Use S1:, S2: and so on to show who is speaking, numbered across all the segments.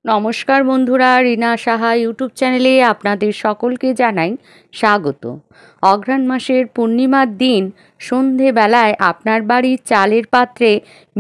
S1: নমস্কার বন্ধুরা, রিনা সাহা ইউটিউব চ্যানেলে আপনাদের সকলকে জানাই স্বাগত। অঘ্রাণ মাসের পূর্ণিমার দিন সন্ধেবেলায় আপনার বাড়ির চালের পাত্রে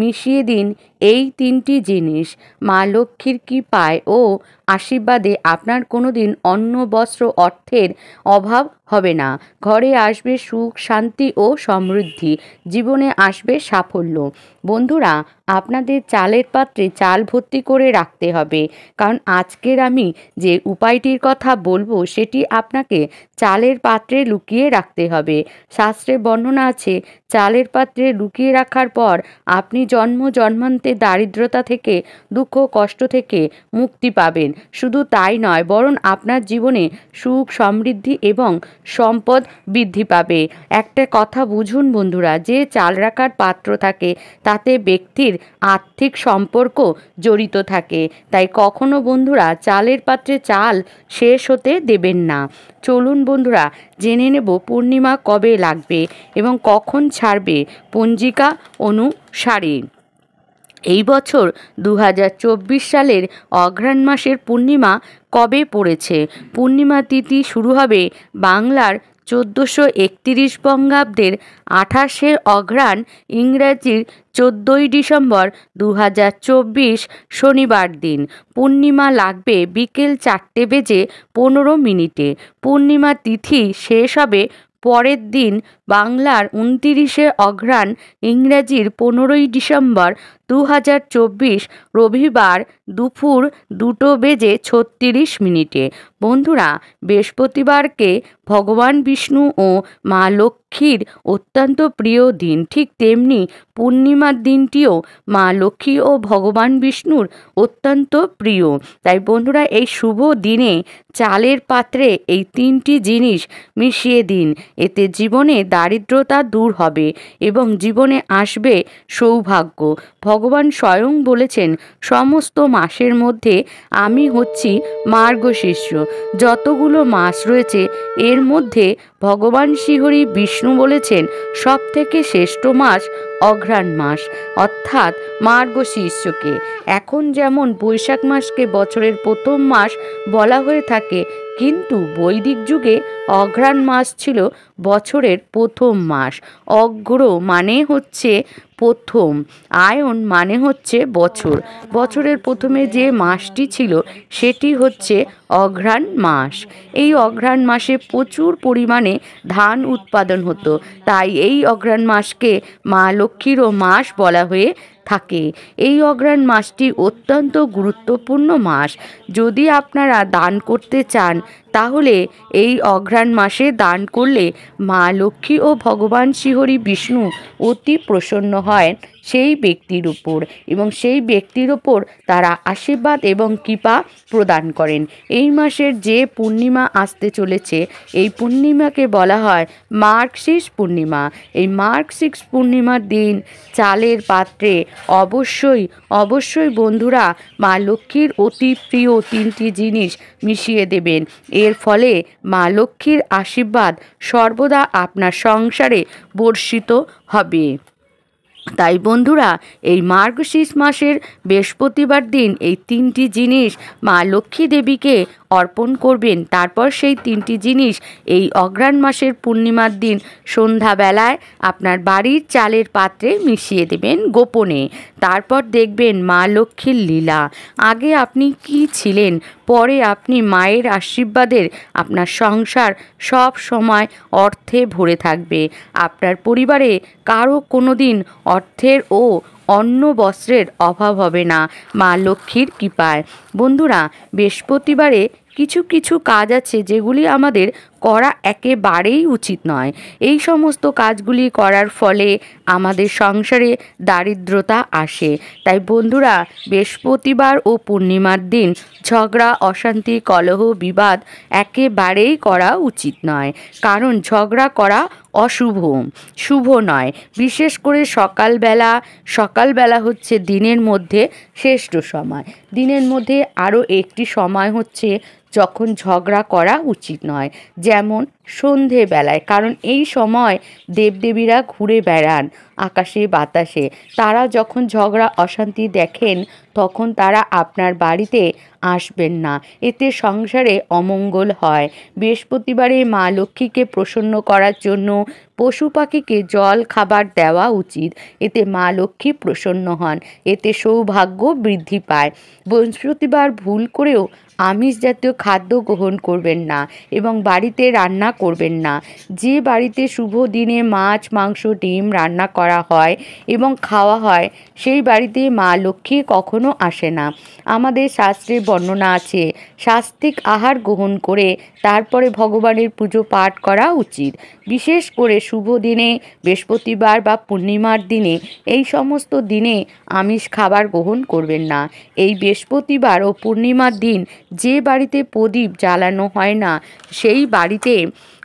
S1: মিশিয়ে দিন এই তিনটি জিনিস। মা লক্ষ্মীর কৃপায় ও আশীর্বাদে আপনার কোনো দিন অন্ন বস্ত্র অর্থের অভাব হবে না। ঘরে আসবে সুখ, শান্তি ও সমৃদ্ধি, জীবনে আসবে সাফল্য। বন্ধুরা, আপনাদের চালের পাত্রে চাল ভর্তি করে রাখতে হবে, কারণ আজকের আমি যে উপায়টির কথা বলবো সেটি আপনাকে চালের পাত্রে লুকিয়ে রাখতে হবে। শাস্ত্রে বর্ণনা আছে, চালের পাত্রে লুকিয়ে রাখার পর আপনি জন্ম জন্মান্তে দারিদ্রতা থেকে, দুঃখ কষ্ট থেকে মুক্তি পাবেন। শুধু তাই নয়, বরং আপনার জীবনে সুখ, সমৃদ্ধি এবং সম্পদ বৃদ্ধি পাবে। একটা কথা বুঝুন বন্ধুরা, যে চাল রাখার পাত্র থাকে তাতে ব্যক্তির আর্থিক সম্পর্ক জড়িত থাকে। তাই কখনো বন্ধুরা চালের পাত্রে চাল শেষ হতে দেবেন না। চলুন বন্ধুরা জেনে নেব পূর্ণিমা কবে লাগবে এবং কখন ছাড়বে পঞ্জিকা অনুসারে। এই বছর 2024 সালের অঘ্রাণ মাসের পূর্ণিমা কবে পড়েছে? পূর্ণিমা তিথি শুরু হবে বাংলার 1431 বঙ্গাব্দের 28শে অঘ্রাণ, ইংরাজির 14ই ডিসেম্বর 2024 শনিবার দিন। পূর্ণিমা লাগবে বিকেল 4:15। পূর্ণিমা তিথি শেষ হবে পরের দিন বাংলার 29শে অঘ্রাণ, ইংরাজির 15ই ডিসেম্বর 2024 রবিবার দুপুর 2:36। বন্ধুরা, বৃহস্পতিবারকে ভগবান বিষ্ণু ও মা লক্ষ্মীর অত্যন্ত প্রিয় দিন। ঠিক তেমনি পূর্ণিমার দিনটিও মা লক্ষ্মী ও ভগবান বিষ্ণুর অত্যন্ত প্রিয়। তাই বন্ধুরা, এই শুভ দিনে চালের পাত্রে এই তিনটি জিনিস মিশিয়ে দিন। এতে জীবনে দারিদ্রতা দূর হবে এবং জীবনে আসবে সৌভাগ্য। ভগবান স্বয়ং বলেছেন, সমস্ত মাসের মধ্যে আমি হচ্ছি মার্গশীর্ষ। যতগুলো মাস রয়েছে এর মধ্যে ভগবান শ্রীহরি বিষ্ণু বলেছেন সবথেকে শ্রেষ্ঠ মাস অঘ্রাণ মাস, অর্থাৎ মার্গশীর্ষকে। এখন যেমন বৈশাখ মাসকে বছরের প্রথম মাস বলা হয়ে থাকে, কিন্তু বৈদিক যুগে অঘ্রাণ মাস ছিল বছরের প্রথম মাস। অঘ্র মানে হচ্ছে প্রথম, আয়ন মানে হচ্ছে বছর। বছরের প্রথমে যে মাসটি ছিল সেটি হচ্ছে অঘ্রাণ মাস। এই অঘ্রাণ মাসে প্রচুর পরিমাণে ধান উৎপাদন হতো, তাই এই অঘ্রাণ মাসকে মা লক্ষ্মীরও মাস বলা হয়ে থাকে। এই অঘ্রাণ মাসটি অত্যন্ত গুরুত্বপূর্ণ মাস। যদি আপনারা দান করতে চান তাহলে এই অঘ্রাণ মাসে দান করলে মা লক্ষ্মী ও ভগবান শ্রীহরি বিষ্ণু অতি প্রসন্ন হয় সেই ব্যক্তির উপর, এবং সেই ব্যক্তির ওপর তারা আশীর্বাদ এবং কৃপা প্রদান করেন। এই মাসের যে পূর্ণিমা আসতে চলেছে, এই পূর্ণিমাকে বলা হয় মার্গশীর্ষ পূর্ণিমা। এই মার্গশীর্ষ পূর্ণিমার দিন চালের পাত্রে অবশ্যই বন্ধুরা মা লক্ষ্মীর অতি প্রিয় তিনটি জিনিস মিশিয়ে দেবেন। এর ফলে মা লক্ষ্মীর আশীর্বাদ সর্বদা আপনার সংসারে বর্ষিত হবে। তাই বন্ধুরা, এই মার্গশীর্ষ মাসের বৃহস্পতিবার দিন এই তিনটি জিনিস মা লক্ষ্মী দেবীকে অর্পণ করবেন। তারপর সেই তিনটি জিনিস এই অঘ্রাণ মাসের পূর্ণিমার দিন সন্ধ্যাবেলায় আপনার বাড়ির চালের পাত্রে মিশিয়ে দেবেন গোপনে। তারপর দেখবেন মা লক্ষ্মীর লীলা। আগে আপনি কি ছিলেন, পরে আপনি মায়ের আশীর্বাদের আপনার সংসার সব সময় অর্থে ভরে থাকবে। আপনার পরিবারে কারো কোনো দিন অর্থের ও অন্ন বস্ত্রের অভাব হবে না মা লক্ষ্মীর কৃপায়। বন্ধুরা, বৃহস্পতিবারে কিছু কাজ আছে যেগুলি আমাদের করা একেবারেই উচিত নয়। এই সমস্ত কাজগুলি করার ফলে আমাদের সংসারে দারিদ্রতা আসে। তাই বন্ধুরা, বৃহস্পতিবার ও পূর্ণিমার দিন ঝগড়া, অশান্তি, কলহ, বিবাদ একেবারেই করা উচিত নয়, কারণ ঝগড়া করা শুভ নয়। বিশেষ করে সকালবেলা হচ্ছে দিনের মধ্যে শ্রেষ্ঠ সময়। দিনের মধ্যে আরও একটি সময় হচ্ছে যখন ঝগড়া করা উচিত নয়, যেমন সন্ধেবেলায়, কারণ এই সময় দেবদেবীরা ঘুরে বেড়ান আকাশে বাতাসে। তারা যখন ঝগড়া অশান্তি দেখেন তখন তারা আপনার বাড়িতে আসবেন না, এতে সংসারে অমঙ্গল হয়। বৃহস্পতিবারে মা লক্ষ্মীকে প্রসন্ন করার জন্য পশু পাখিকে জল খাবার দেওয়া উচিত, এতে মা লক্ষ্মী প্রসন্ন হন, এতে সৌভাগ্য বৃদ্ধি পায়। বৃহস্পতিবার ভুল করেও আমিষ জাতীয় খাদ্য গ্রহণ করবেন না এবং বাড়িতে রান্না করবেন না। যে বাড়িতে শুভ দিনে মাছ, মাংস, ডিম রান্না করা হয় এবং খাওয়া হয় সেই বাড়িতে মা লক্ষ্মী কখনো আসে না। আমাদের শাস্ত্রে বর্ণনা আছে, সাত্ত্বিক আহার গ্রহণ করে তারপরে ভগবানের পুজো পাঠ করা উচিত। বিশেষ করে শুভ দিনে, বৃহস্পতিবার বা পূর্ণিমার দিনে, এই সমস্ত দিনে আমিষ খাবার গ্রহণ করবেন না। এই বৃহস্পতিবার ও পূর্ণিমার দিন যে বাড়িতে প্রদীপ জ্বালানো হয় না সেই বাড়িতে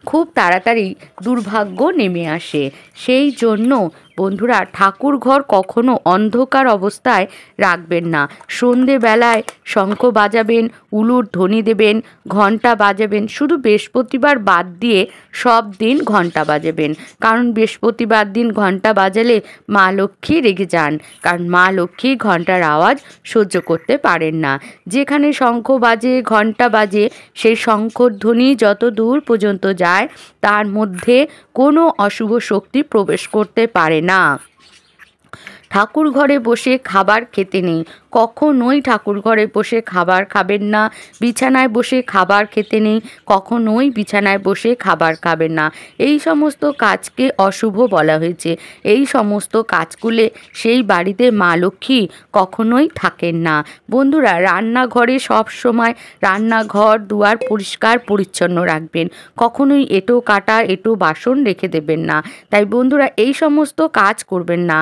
S1: খুব তাড়াতাড়ি দুর্ভাগ্য নেমে আসে। সেই জন্য বন্ধুরা, ঠাকুর ঘর কখনো অন্ধকার অবস্থায় রাখবেন না। সন্ধেবেলায় শঙ্খ বাজাবেন, উলুর ধ্বনি দেবেন, ঘণ্টা বাজাবেন। শুধু বৃহস্পতিবার বাদ দিয়ে সব দিন ঘণ্টা বাজাবেন, কারণ বৃহস্পতিবার দিন ঘণ্টা বাজালে মা লক্ষ্মী রেগে যান, কারণ মা লক্ষ্মী ঘণ্টার আওয়াজ সহ্য করতে পারেন না। যেখানে শঙ্খ বাজে, ঘণ্টা বাজে, সেই শঙ্খধ্বনি যত দূর পর্যন্ত যায় তার মধ্যে কোনো অশুভ শক্তি প্রবেশ করতে পারে না। ঠাকুর ঘরে বসে খাবার খেতে নেই, কখনোই ঠাকুর ঘরে বসে খাবার খাবেন না। বিছানায় বসে খাবার খেতে নেই, কখনোই বিছানায় বসে খাবার খাবেন না। এই সমস্ত কাজকে অশুভ বলা হয়েছে। এই সমস্ত কাজ করলে সেই বাড়িতে মা লক্ষ্মী কখনোই থাকেন না। বন্ধুরা, রান্নাঘরে সব সময় রান্নাঘর দুয়ার পরিষ্কার পরিচ্ছন্ন রাখবেন, কখনোই এঁটো কাটা এঁটো বাসন রেখে দেবেন না। তাই বন্ধুরা, এই সমস্ত কাজ করবেন না।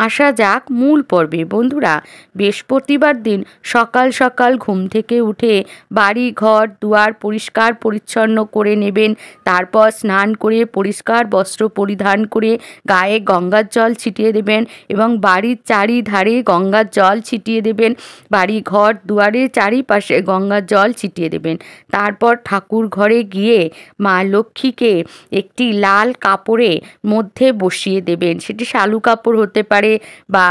S1: আসা যাক মূল পর্বে। বন্ধুরা, বৃহস্পতিবার দিন সকাল সকাল ঘুম থেকে উঠে বাড়ি ঘর দুয়ার পরিষ্কার পরিচ্ছন্ন করে নেবেন। তারপর স্নান করে পরিষ্কার বস্ত্র পরিধান করে গায়ে গঙ্গার জল ছিটিয়ে দেবেন এবং বাড়ির চারিধারে গঙ্গার জল ছিটিয়ে দেবেন। বাড়ি ঘর দুয়ারে চারিপাশে গঙ্গার জল ছিটিয়ে দেবেন। তারপর ঠাকুর ঘরে গিয়ে মা লক্ষ্মীকে একটি লাল কাপড়ে মধ্যে বসিয়ে দেবেন। সেটি শালু কাপড় হতে পারে বা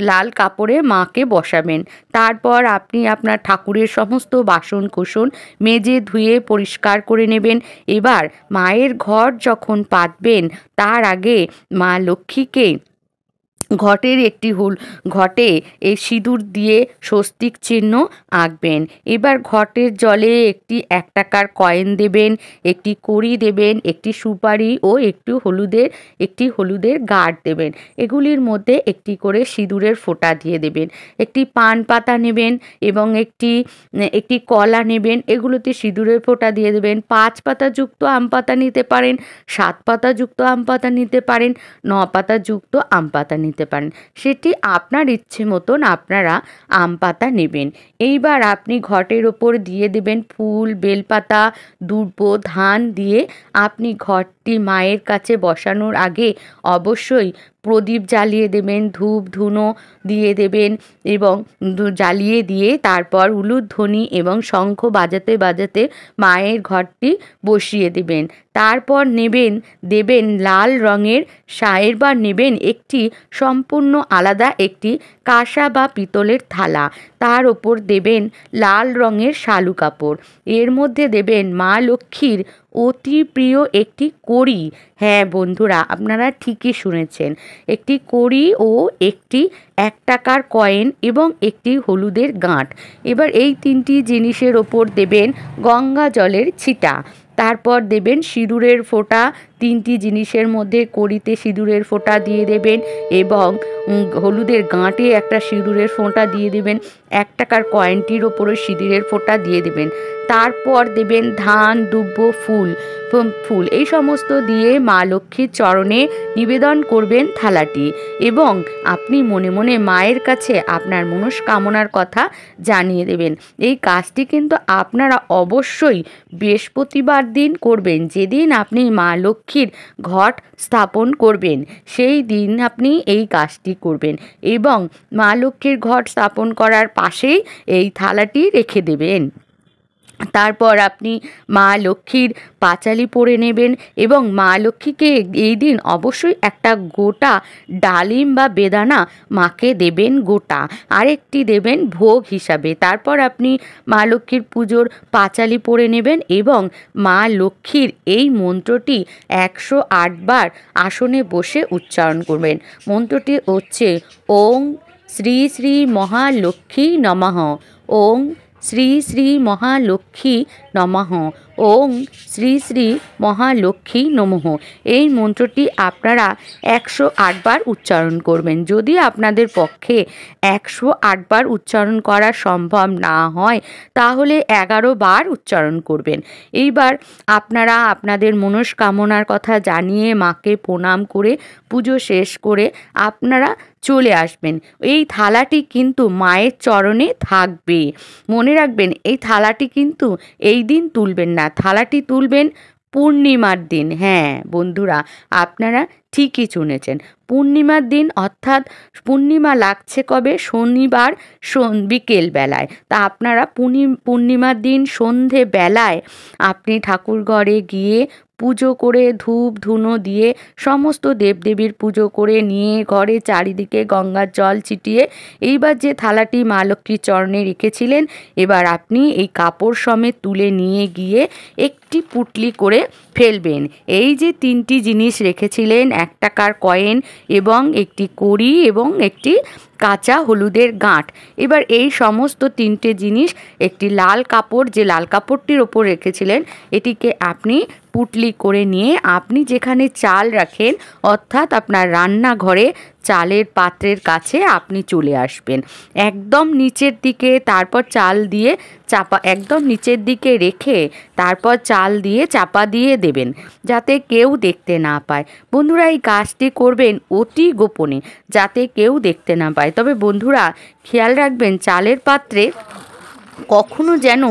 S1: লাল কাপড়ে মাকে বসাবেন। তারপর আপনি আপনার ঠাকুরের সমস্ত বাসন কোসন মেজে ধুয়ে পরিষ্কার করে নেবেন। এবার মায়ের ঘর যখন পাতবেন তার আগে মা লক্ষ্মীকে ঘটে এই সিঁদুর দিয়ে স্বস্তিক চিহ্ন আঁকবেন। এবার ঘটের জলে একটি 1 টাকার কয়েন দেবেন, একটি কড়ি দেবেন, একটি সুপারি ও একটি হলুদের গাঁট দেবেন। এগুলির মধ্যে একটি করে সিঁদুরের ফোঁটা দিয়ে দেবেন। একটি পান পাতা নেবেন এবং একটি কলা নেবেন, এগুলোতে সিঁদুরের ফোঁটা দিয়ে দেবেন। 5 পাতা যুক্ত আম পাতা নিতে পারেন, 7 পাতা যুক্ত আম পাতা নিতে পারেন, 9 পাতা যুক্ত আম পাতা নিতে পারেন। সেটি আপনার ইচ্ছে মতন আপনারা আম পাতা নেবেন। এইবার আপনি ঘটের ওপর দিয়ে দেবেন ফুল, বেলপাতা, দুর্ব, ধান দিয়ে আপনি ঘরটি মায়ের কাছে বসানোর আগে অবশ্যই প্রদীপ জ্বালিয়ে দেবেন, ধূপ ধুনো দিয়ে দেবেন এবং জ্বালিয়ে দিয়ে তারপর উলুধ্বনি এবং শঙ্খ বাজাতে বাজাতে মায়ের ঘরটি বসিয়ে দেবেন। তারপর দেবেন লাল রঙের শায়ের বা নেবেন একটি সম্পূর্ণ আলাদা একটি কাঁসা বা পিতলের থালা, তার ওপর দেবেন লাল রঙের শালু কাপড়। এর মধ্যে দেবেন মা লক্ষ্মীর অতি প্রিয় একটি কড়ি। হ্যাঁ বন্ধুরা, আপনারা ঠিকই শুনেছেন, একটি কড়ি ও একটি 1 টাকার কয়েন এবং একটি হলুদের গাঁট। এবার এই 3টি জিনিসের ওপর দেবেন গঙ্গা জলের ছিটা। তারপর দেবেন সিঁদুরের ফোঁটা। 3টি জিনিসের মধ্যে কড়িতে সিঁদুরের ফোঁটা দিয়ে দেবেন এবং হলুদের গাঁটে একটা সিঁদুরের ফোঁটা দিয়ে দেবেন। 1 টাকার কয়েনটির ওপরে সিঁদুরের ফোঁটা দিয়ে দেবেন। তারপর দেবেন ধান, দুব্ব, ফুল এই সমস্ত দিয়ে মা লক্ষ্মীর চরণে নিবেদন করবেন থালাটি এবং আপনি মনে মনে মায়ের কাছে আপনার মনস্কামনার কথা জানিয়ে দেবেন। এই কাজটি কিন্তু আপনারা অবশ্যই বৃহস্পতিবার দিন করবেন। যেদিন আপনি মা লক্ষ্মীর ঘট স্থাপন করবেন সেই দিন আপনি এই কাজটি করবেন এবং মা লক্ষ্মীর ঘট স্থাপন করার পাশেই এই থালাটি রেখে দেবেন। তারপর আপনি মা লক্ষ্মীর পাঁচালি পরে নেবেন এবং মা লক্ষ্মীকে এই দিন অবশ্যই একটা গোটা ডালিম বা বেদানা মাকে দেবেন গোটা, আরেকটি দেবেন ভোগ হিসাবে। তারপর আপনি মা লক্ষ্মীর পুজোর পাঁচালি পরে নেবেন এবং মা লক্ষ্মীর এই মন্ত্রটি 108 বার আসনে বসে উচ্চারণ করবেন। মন্ত্রটি হচ্ছে ওং শ্রী শ্রী মহালক্ষ্মী নমঃ, ওং শ্রী শ্রী মহালক্ষ্মী নমঃ, ওং শ্রী শ্রী মহালক্ষ্মী নমঃ। এই মন্ত্রটি আপনারা 108 বার উচ্চারণ করবেন। যদি আপনাদের পক্ষে 108 বার উচ্চারণ করা সম্ভব না হয় তাহলে 11 বার উচ্চারণ করবেন। এইবার আপনারা আপনাদের মনস্কামনার কথা জানিয়ে মাকে প্রণাম করে পুজো শেষ করে আপনারা চলে আসবেন। এই থালাটি কিন্তু মায়ের চরণে থাকবে। মনে রাখবেন, এই থালাটি কিন্তু এই দিন তুলবেন না, থালাটি তুলবেন পূর্ণিমার দিন। হ্যাঁ বন্ধুরা, আপনারা ঠিকই শুনেছেন, পূর্ণিমার দিন, অর্থাৎ পূর্ণিমা লাগছে কবে? শনিবার বিকেল বেলায়। তা আপনারা পূর্ণিমার দিন সন্ধে বেলায় আপনি ঠাকুর ঘরে গিয়ে পুজো করে ধূপ ধুনো দিয়ে সমস্ত দেবদেবীর পুজো করে নিয়ে ঘরে চারিদিকে গঙ্গার জল ছিটিয়ে এইবার যে থালাটি মা লক্ষ্মীর চরণে রেখেছিলেন এবার আপনি এই কাপড় সমেত তুলে নিয়ে গিয়ে একটি পুটলি করে ফেলবেন। এই যে 3টি জিনিস রেখেছিলেন, 1 টাকার কয়েন এবং একটি কড়ি এবং একটি কাঁচা হলুদের গাঁট, এবার এই সমস্ত 3টে জিনিস একটি লাল কাপড়, যে লাল কাপড়টির ওপর রেখেছিলেন, এটিকে আপনি পুটলি করে নিয়ে আপনি যেখানে চাল রাখেন অর্থাৎ আপনার রান্নাঘরে চালের পাত্রের কাছে আপনি চলে আসবেন একদম নিচের দিকে। তারপর চাল দিয়ে চাপা, একদম নিচের দিকে রেখে তারপর চাল দিয়ে চাপা দিয়ে দেবেন যাতে কেউ দেখতে না পায়। বন্ধুরা, এই কাজটি করবেন অতি গোপনে যাতে কেউ দেখতে না পায়। তবে বন্ধুরা খেয়াল রাখবেন, চালের পাত্রে কখনো যেন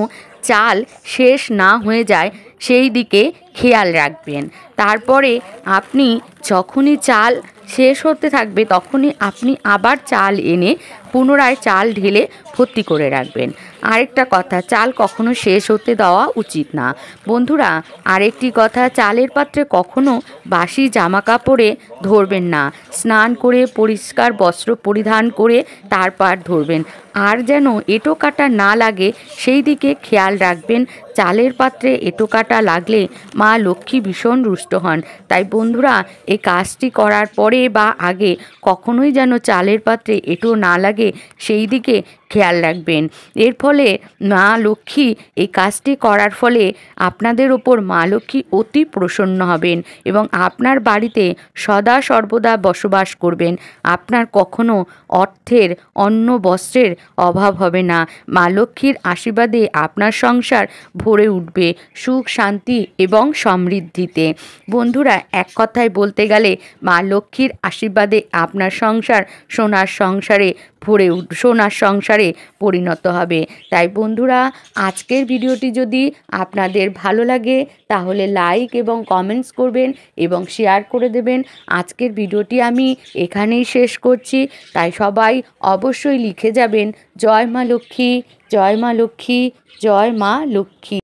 S1: চাল শেষ না হয়ে যায় সেই দিকে খেয়াল রাখবেন। তারপরে আপনি যখনই চাল শেষ হতে থাকবে তখনই আপনি আবার চাল এনে পুনরায় চাল ঢেলে ভর্তি করে রাখবেন। আরেকটা কথা, চাল কখনো শেষ হতে দেওয়া উচিত না। বন্ধুরা আরেকটি কথা, চালের পাত্রে কখনো বাসি জামা কাপড়ে ধরবেন না। স্নান করে পরিষ্কার বস্ত্র পরিধান করে তারপর ধরবেন। আর যেন এঁটো কাটা না লাগে সেই দিকে খেয়াল রাখবেন। চালের পাত্রে এঁটো কাটা লাগলে মা লক্ষ্মী ভীষণ রুষ্ট হন। তাই বন্ধুরা এই কাজটি করার পরে বা আগে কখনোই যেন চালের পাত্রে এঁটো না লাগে সেই দিকে খেয়াল রাখবেন। এর ফলে মা লক্ষ্মী, এই কাজটি করার ফলে আপনাদের ওপর মা লক্ষ্মী অতি প্রসন্ন হবেন এবং আপনার বাড়িতে সদা সর্বদা বসবাস করবেন। আপনার কখনো অর্থের, অন্ন বস্ত্রের অভাব হবে না। মা লক্ষ্মীর আশীর্বাদে আপনার সংসার ভরে উঠবে সুখ, শান্তি এবং সমৃদ্ধিতে। বন্ধুরা এক কথায় বলতে গেলে মা লক্ষ্মীর আশীর্বাদে আপনার সংসার সোনার সংসারে সোনার সংসারে পরিণত হবে। তাই বন্ধুরা আজকের ভিডিওটি যদি আপনাদের ভালো লাগে তাহলে লাইক এবং কমেন্টস করবেন এবং শেয়ার করে দেবেন। আজকের ভিডিওটি আমি এখানেই শেষ করছি, তাই সবাই অবশ্যই লিখে যাবেন জয় মা লক্ষ্মী, জয় মা লক্ষ্মী, জয় মা লক্ষ্মী।